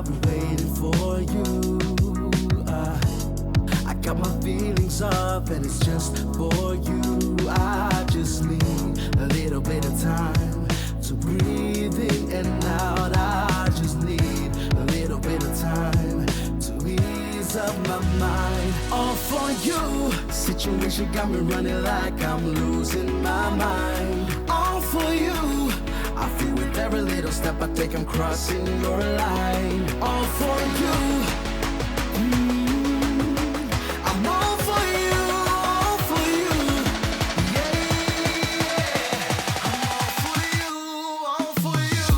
I've been waiting for you. I got my feelings up and it's just for you. I just need a little bit of time to breathe in and out. I just need a little bit of time to ease up my mind. All for you. Situation got me running like I'm losing my mind. All for you. I feel with every little step I take I'm crossing your line. All for you. I'm all for you, all for you. Yeah, I'm all for you, all for you.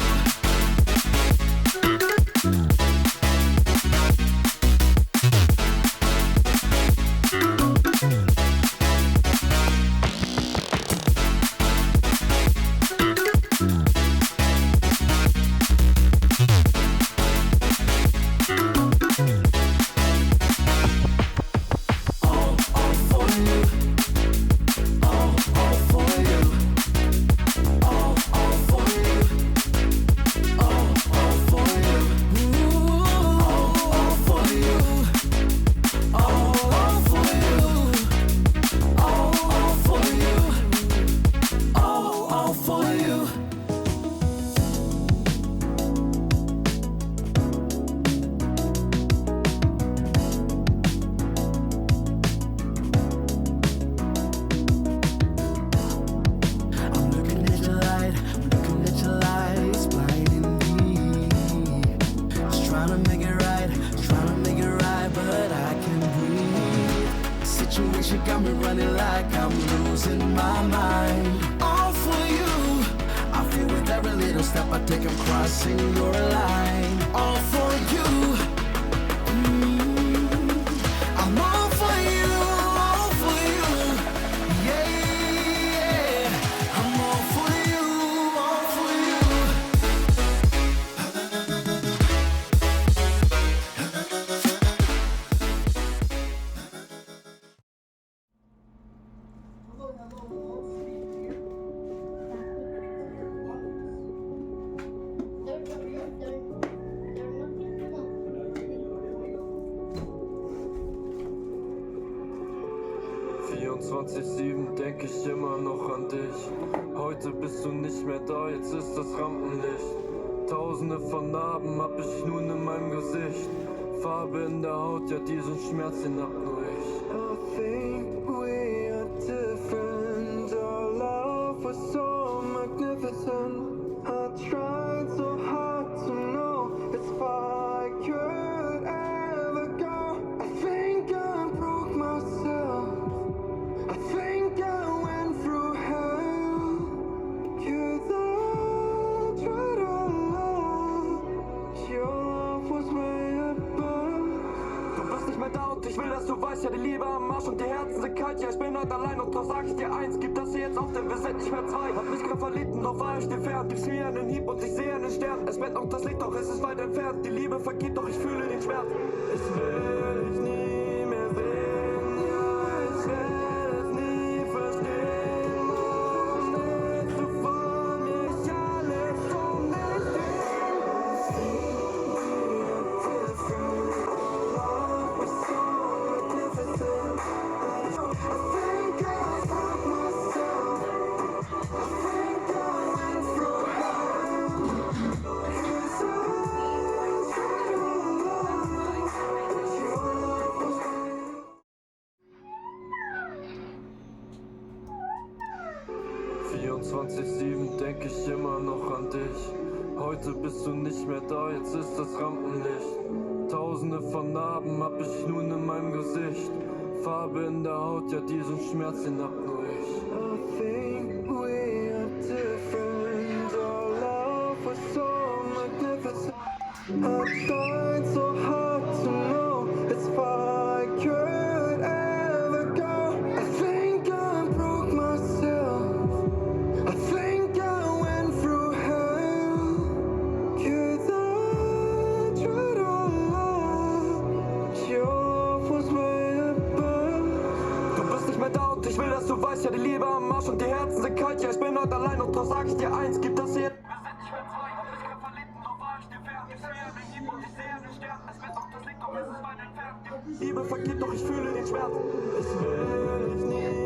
Situation got me running like I'm losing my mind. All for you. I feel with every little step I take I'm crossing your line. All for you. I'm all for you, all for you. Yeah, I'm all for you, all for you. 24/7 denk ich immer noch an dich. Heute bist du nicht mehr da, jetzt ist das Rampenlicht. Tausende von Narben hab ich nun in meinem Gesicht. Farbe in der Haut, ja diesen Schmerz hinab nur ich. I think we are different. Our love was so magnificent. I tried so hard to know if I could ever go. I think I broke myself. I think I went through hell. 'Cause I tried our love. Your love was way above. Du bist nicht mehr da und ich will, dass du weißt, ja die Liebe am Arsch und die Herzen sind kalt. Ja ich bin heute allein und doch sag ich dir eins, gib das hier jetzt auf, denn wir sind nicht mehr zwei. Hab mich grad verliebt und doch war ich dir fern. Gibst mir einen Hieb und ich sehe einen Stern. Es brennt noch das Licht, doch es ist weit entfernt. Die Liebe vergeht, doch ich fühle den Schmerz. Ich will dich nie mehr sehen. Ja, ich werde es nie verstehen. Warum willst du von mir ich alles um dich sehen? Love was so magnificent. I think I broke myself. I think I went through hell. 'Cause I tried your love. Your love was real. 24/7 denk ich immer noch an dich. Heute bist du nicht mehr da, jetzt ist das Rampenlicht. Tausende von Narben hab ich nun in meinem Gesicht. Farbe in der Haut, ja diesen Schmerz hinab nur ich. I think we are different. Our love was so magnificent. I tried so hard to know if I could ever go. I think I broke myself. I think I went through hell. 'Cause I tried our love. Your love was way above. Du bist nicht mehr da und ich will, dass du weißt, ja die Liebe am Arsch und die Herzen sind kalt. Ja ich bin heute allein und doch sag ich dir eins, gib das hier. Wir sind nicht mehr zwei, hab mich grad verliebt und doch war ich dir fern. Gib's mir einen Hieb und ich sehe Liebe vergeht, doch ich fühle den Schmerz. Ich will dich nie